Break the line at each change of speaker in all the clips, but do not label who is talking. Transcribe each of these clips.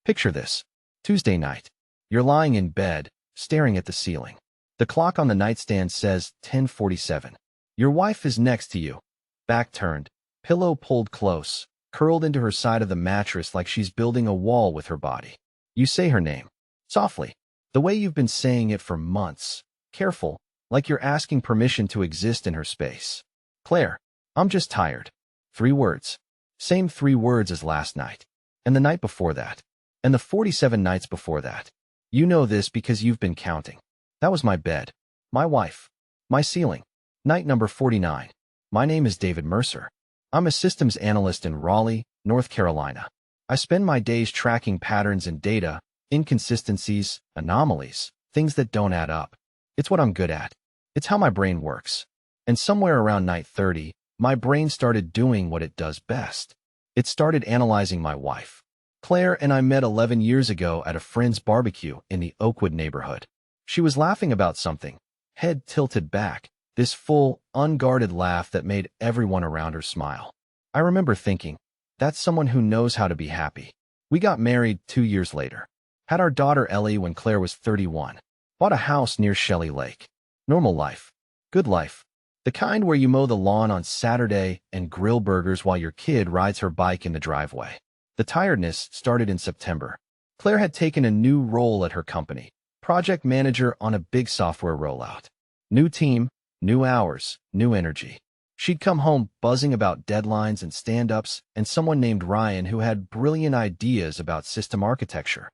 Picture this. Tuesday night. You're lying in bed, staring at the ceiling. The clock on the nightstand says 10:47. Your wife is next to you, back turned, pillow pulled close, curled into her side of the mattress like she's building a wall with her body. You say her name, softly, the way you've been saying it for months, careful, like you're asking permission to exist in her space. Claire, I'm just tired. 3 words. Same 3 words as last night. And the night before that. And the 47 nights before that. You know this because you've been counting. That was my bed. My wife. My ceiling. Night number 49. My name is David Mercer. I'm a systems analyst in Raleigh, North Carolina. I spend my days tracking patterns in data, inconsistencies, anomalies, things that don't add up. It's what I'm good at. It's how my brain works. And somewhere around night 30, my brain started doing what it does best. It started analyzing my wife. Claire and I met 11 years ago at a friend's barbecue in the Oakwood neighborhood. She was laughing about something, head tilted back, this full, unguarded laugh that made everyone around her smile. I remember thinking, that's someone who knows how to be happy. We got married 2 years later. Had our daughter Ellie when Claire was 31. Bought a house near Shelley Lake. Normal life. Good life. The kind where you mow the lawn on Saturday and grill burgers while your kid rides her bike in the driveway. The tiredness started in September. Claire had taken a new role at her company, project manager on a big software rollout. New team, new hours, new energy. She'd come home buzzing about deadlines and stand-ups and someone named Ryan who had brilliant ideas about system architecture.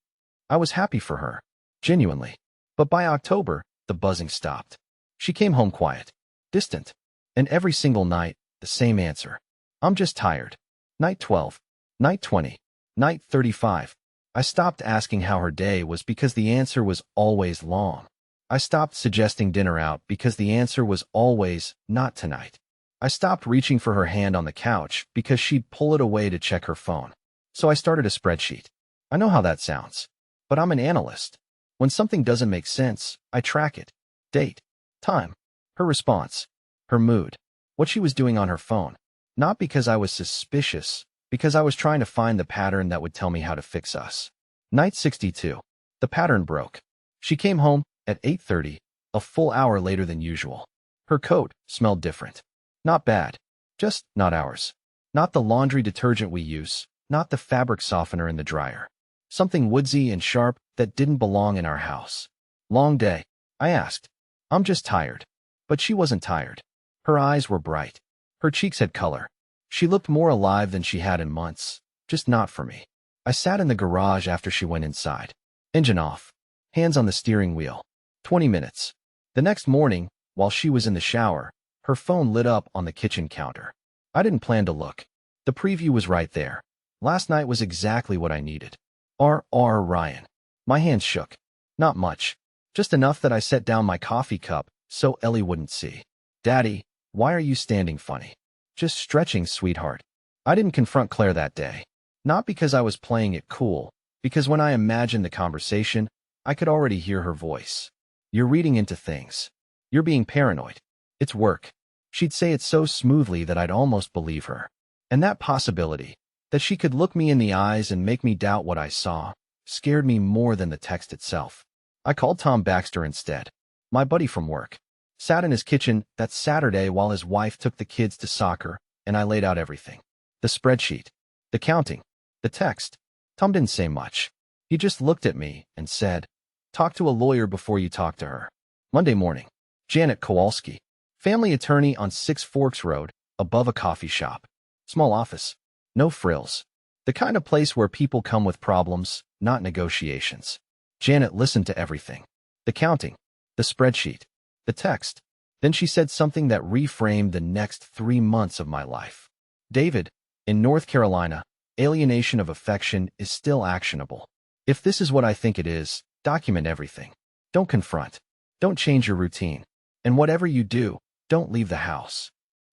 I was happy for her, genuinely. But by October, the buzzing stopped. She came home quiet, distant, and every single night, the same answer. I'm just tired. Night 12, night 20, night 35. I stopped asking how her day was because the answer was always long. I stopped suggesting dinner out because the answer was always not tonight. I stopped reaching for her hand on the couch because she'd pull it away to check her phone. So I started a spreadsheet. I know how that sounds, but I'm an analyst. When something doesn't make sense, I track it. Date, time, her response, her mood, what she was doing on her phone. Not because I was suspicious, because I was trying to find the pattern that would tell me how to fix us. Night 62. The pattern broke. She came home at 8:30, a full hour later than usual. Her coat smelled different. Not bad, just not ours. Not the laundry detergent we use, not the fabric softener in the dryer. Something woodsy and sharp that didn't belong in our house. Long day, I asked. I'm just tired. But she wasn't tired. Her eyes were bright. Her cheeks had color. She looked more alive than she had in months, just not for me. I sat in the garage after she went inside. Engine off. Hands on the steering wheel. 20 minutes. The next morning, while she was in the shower, her phone lit up on the kitchen counter. I didn't plan to look. The preview was right there. Last night was exactly what I needed. R.R. Ryan. My hands shook. Not much. Just enough that I set down my coffee cup so Ellie wouldn't see. Daddy, why are you standing funny? Just stretching, sweetheart. I didn't confront Claire that day. Not because I was playing it cool, because when I imagined the conversation, I could already hear her voice. You're reading into things. You're being paranoid. It's work. She'd say it so smoothly that I'd almost believe her. And that possibility, that she could look me in the eyes and make me doubt what I saw, scared me more than the text itself. I called Tom Baxter instead, my buddy from work. Sat in his kitchen that Saturday while his wife took the kids to soccer, and I laid out everything. The spreadsheet, the counting, the text. Tom didn't say much. He just looked at me and said, talk to a lawyer before you talk to her. Monday morning. Janet Kowalski, family attorney on 6 Forks Road, above a coffee shop. Small office. No frills. The kind of place where people come with problems, not negotiations. Janet listened to everything. The counting, the spreadsheet, the text. Then she said something that reframed the next 3 months of my life. David, in North Carolina, alienation of affection is still actionable. If this is what I think it is, document everything. Don't confront. Don't change your routine. And whatever you do, don't leave the house.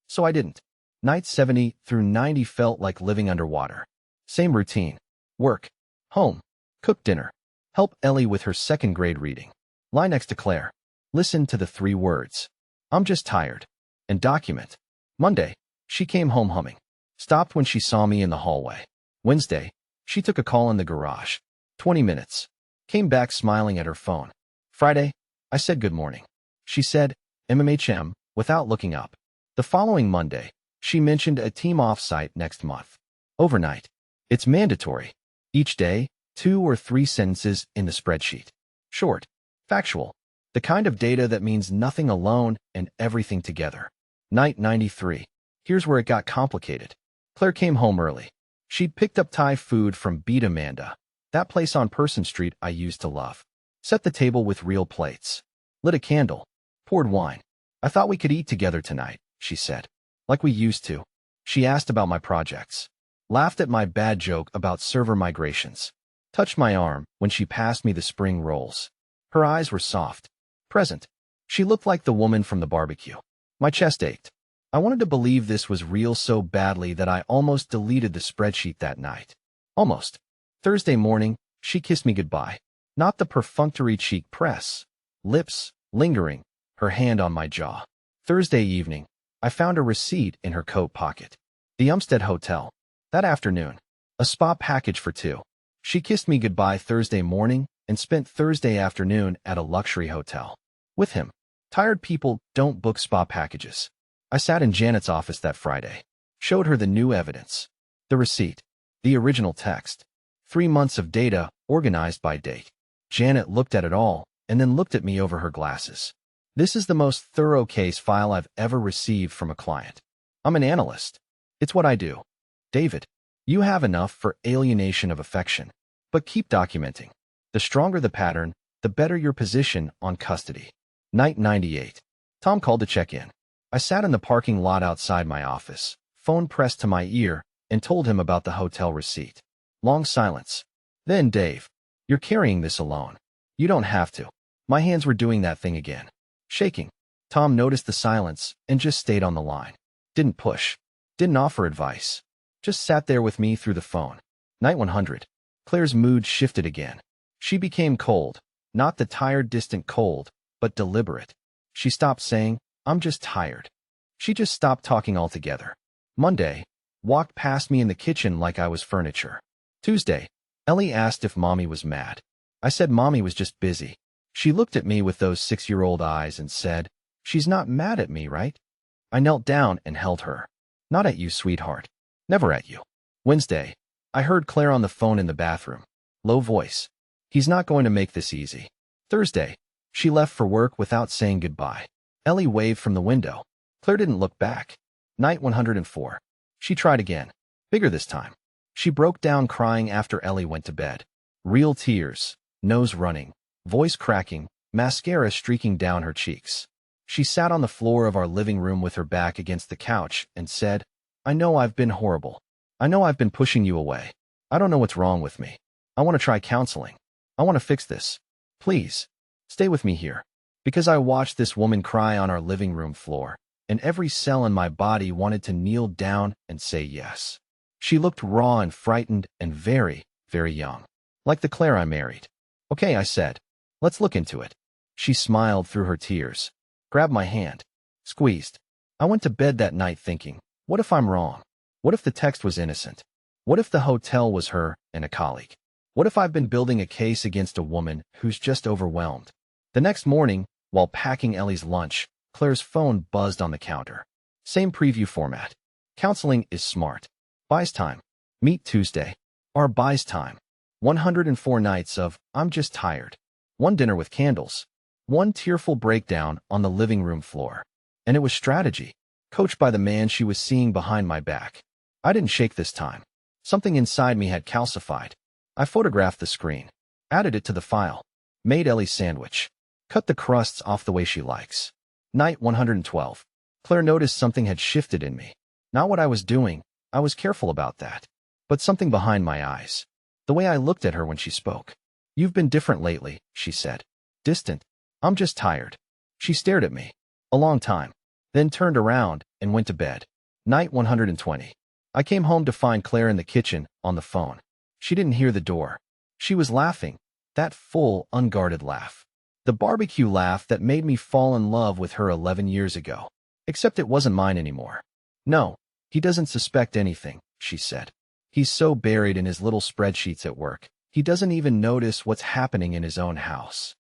So I didn't. Night 70 through 90 felt like living underwater. Same routine. Work. Home. Cook dinner. Help Ellie with her 2nd grade reading. Lie next to Claire. Listen to the 3 words. I'm just tired. And document. Monday. She came home humming. Stopped when she saw me in the hallway. Wednesday. She took a call in the garage. 20 minutes. Came back smiling at her phone. Friday. I said good morning. She said, MMHM, without looking up. The following Monday, she mentioned a team offsite next month. Overnight. It's mandatory. Each day, 2 or 3 sentences in the spreadsheet. Short. Factual. The kind of data that means nothing alone and everything together. Night 93. Here's where it got complicated. Claire came home early. She'd picked up Thai food from Beat Amanda, that place on Person Street I used to love. Set the table with real plates. Lit a candle. Poured wine. I thought we could eat together tonight, she said. Like we used to. She asked about my projects. Laughed at my bad joke about server migrations. Touched my arm when she passed me the spring rolls. Her eyes were soft. Present. She looked like the woman from the barbecue. My chest ached. I wanted to believe this was real so badly that I almost deleted the spreadsheet that night. Almost. Thursday morning, she kissed me goodbye. Not the perfunctory cheek press. Lips, lingering, her hand on my jaw. Thursday evening, I found a receipt in her coat pocket. The Umstead Hotel. That afternoon. A spa package for 2. She kissed me goodbye Thursday morning and spent Thursday afternoon at a luxury hotel. With him. Tired people don't book spa packages. I sat in Janet's office that Friday. Showed her the new evidence. The receipt. The original text. 3 months of data, organized by date. Janet looked at it all, and then looked at me over her glasses. This is the most thorough case file I've ever received from a client. I'm an analyst. It's what I do. David, you have enough for alienation of affection. But keep documenting. The stronger the pattern, the better your position on custody. Night 98. Tom called to check in. I sat in the parking lot outside my office, phone pressed to my ear, and told him about the hotel receipt. Long silence. Then, Dave, you're carrying this alone. You don't have to. My hands were doing that thing again. Shaking. Tom noticed the silence and just stayed on the line. Didn't push. Didn't offer advice. Just sat there with me through the phone. Night 100. Claire's mood shifted again. She became cold. Not the tired, distant cold, but deliberate. She stopped saying, I'm just tired. She just stopped talking altogether. Monday. Walked past me in the kitchen like I was furniture. Tuesday. Ellie asked if Mommy was mad. I said Mommy was just busy. She looked at me with those 6-year-old eyes and said, She's not mad at me, right? I knelt down and held her. Not at you, sweetheart. Never at you. Wednesday. I heard Claire on the phone in the bathroom. Low voice. He's not going to make this easy. Thursday. She left for work without saying goodbye. Ellie waved from the window. Claire didn't look back. Night 104. She tried again. Bigger this time. She broke down crying after Ellie went to bed. Real tears. Nose running. Voice cracking. Mascara streaking down her cheeks. She sat on the floor of our living room with her back against the couch and said, I know I've been horrible. I know I've been pushing you away. I don't know what's wrong with me. I want to try counseling. I want to fix this. Please. Stay with me here. Because I watched this woman cry on our living room floor, and every cell in my body wanted to kneel down and say yes. She looked raw and frightened and very, very young. Like the Claire I married. Okay, I said. Let's look into it. She smiled through her tears. Grabbed my hand. Squeezed. I went to bed that night thinking, what if I'm wrong? What if the text was innocent? What if the hotel was her and a colleague? What if I've been building a case against a woman who's just overwhelmed? The next morning, while packing Ellie's lunch, Claire's phone buzzed on the counter. Same preview format. Counseling is smart. Buys time. Meet Tuesday. Our buys time. 104 nights of, I'm just tired. 1 dinner with candles. 1 tearful breakdown on the living room floor. And it was strategy, coached by the man she was seeing behind my back. I didn't shake this time. Something inside me had calcified. I photographed the screen. Added it to the file. Made Ellie's sandwich. Cut the crusts off the way she likes. Night 112. Claire noticed something had shifted in me. Not what I was doing. I was careful about that. But something behind my eyes. The way I looked at her when she spoke. You've been different lately, she said. Distant. I'm just tired. She stared at me. A long time. Then turned around and went to bed. Night 120. I came home to find Claire in the kitchen, on the phone. She didn't hear the door. She was laughing. That full, unguarded laugh. The barbecue laugh that made me fall in love with her 11 years ago. Except it wasn't mine anymore. No, he doesn't suspect anything, she said. He's so buried in his little spreadsheets at work. He doesn't even notice what's happening in his own house.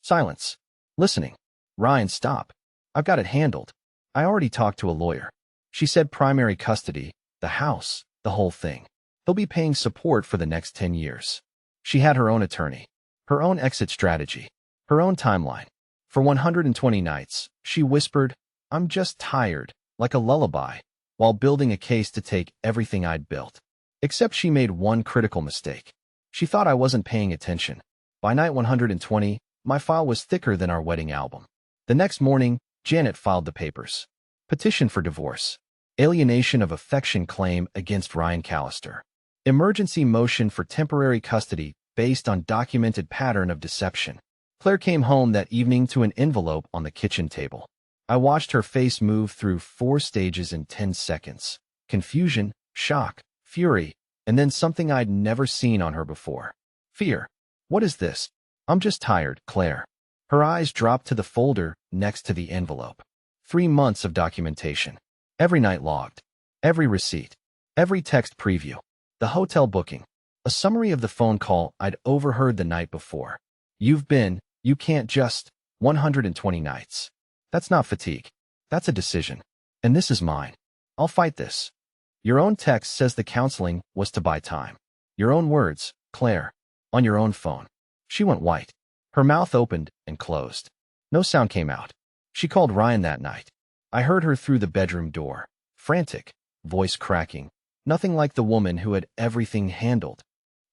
Silence. Listening. Ryan, stop. I've got it handled. I already talked to a lawyer. She said primary custody, the house, the whole thing. He'll be paying support for the next 10 years. She had her own attorney, her own exit strategy, her own timeline. For 120 nights, she whispered, "I'm just tired," like a lullaby, while building a case to take everything I'd built. Except she made one critical mistake. She thought I wasn't paying attention. By night 120, my file was thicker than our wedding album. The next morning, Janet filed the papers. Petition for divorce. Alienation of affection claim against Ryan Callister. Emergency motion for temporary custody based on documented pattern of deception. Claire came home that evening to an envelope on the kitchen table. I watched her face move through 4 stages in 10 seconds. Confusion, shock, fury, and then something I'd never seen on her before. Fear. What is this? I'm just tired, Claire. Her eyes dropped to the folder next to the envelope. 3 months of documentation. Every night logged. Every receipt. Every text preview. The hotel booking. A summary of the phone call I'd overheard the night before. You can't just, 120 nights. That's not fatigue. That's a decision. And this is mine. I'll fight this. Your own text says the counseling was to buy time. Your own words, Claire. On your own phone. She went white. Her mouth opened and closed. No sound came out. She called Ryan that night. I heard her through the bedroom door. Frantic. Voice cracking. Nothing like the woman who had everything handled.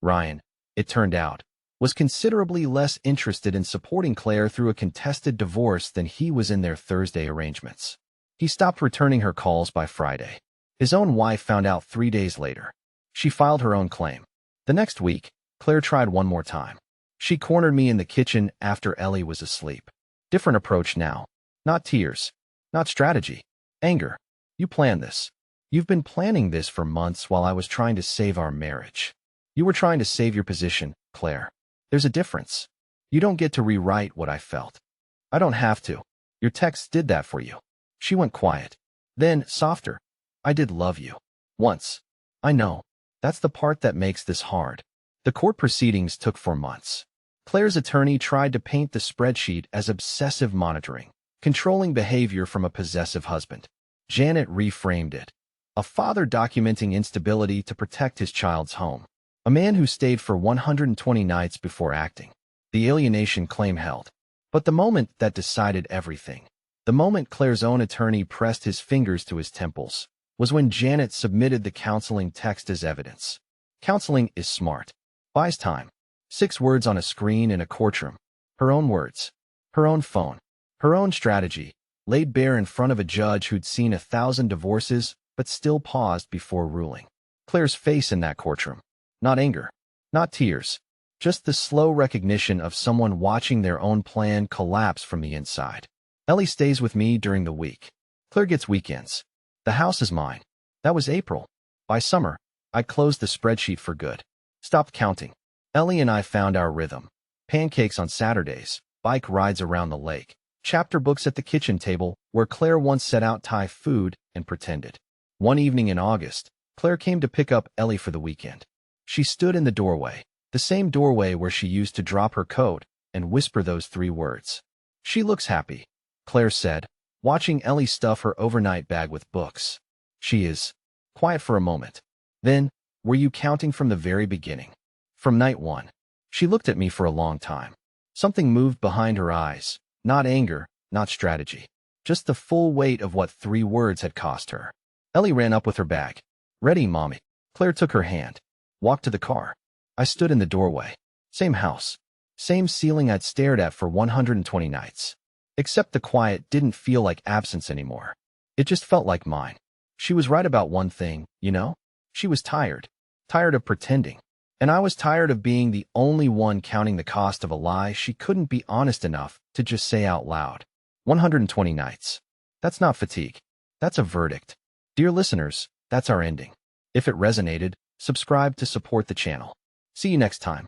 Ryan, it turned out, was considerably less interested in supporting Claire through a contested divorce than he was in their Thursday arrangements. He stopped returning her calls by Friday. His own wife found out 3 days later. She filed her own claim. The next week, Claire tried one more time. She cornered me in the kitchen after Ellie was asleep. Different approach now. Not tears. Not strategy. Anger. You planned this. You've been planning this for months while I was trying to save our marriage. You were trying to save your position, Claire. There's a difference. You don't get to rewrite what I felt. I don't have to. Your texts did that for you. She went quiet. Then, softer. I did love you. Once. I know. That's the part that makes this hard. The court proceedings took 4 months. Claire's attorney tried to paint the spreadsheet as obsessive monitoring, controlling behavior from a possessive husband. Janet reframed it. A father documenting instability to protect his child's home. A man who stayed for 120 nights before acting. The alienation claim held. But the moment that decided everything, the moment Claire's own attorney pressed his fingers to his temples, was when Janet submitted the counseling text as evidence. Counseling is smart. Buys time. 6 words on a screen in a courtroom. Her own words. Her own phone. Her own strategy, laid bare in front of a judge who'd seen 1,000 divorces but still paused before ruling. Claire's face in that courtroom. Not anger. Not tears. Just the slow recognition of someone watching their own plan collapse from the inside. Ellie stays with me during the week. Claire gets weekends. The house is mine. That was April. By summer, I closed the spreadsheet for good. Stopped counting. Ellie and I found our rhythm. Pancakes on Saturdays, bike rides around the lake, chapter books at the kitchen table where Claire once set out Thai food and pretended. One evening in August, Claire came to pick up Ellie for the weekend. She stood in the doorway, the same doorway where she used to drop her coat and whisper those 3 words. She looks happy, Claire said, watching Ellie stuff her overnight bag with books. She is. Quiet for a moment. Then, were you counting from the very beginning? From night 1. She looked at me for a long time. Something moved behind her eyes. Not anger, not strategy. Just the full weight of what 3 words had cost her. Ellie ran up with her bag. Ready, Mommy. Claire took her hand. Walked to the car. I stood in the doorway. Same house. Same ceiling I'd stared at for 120 nights. Except the quiet didn't feel like absence anymore. It just felt like mine. She was right about one thing, you know? She was tired. Tired of pretending. And I was tired of being the only one counting the cost of a lie she couldn't be honest enough to just say out loud. 120 nights. That's not fatigue. That's a verdict. Dear listeners, that's our ending. If it resonated, subscribe to support the channel. See you next time.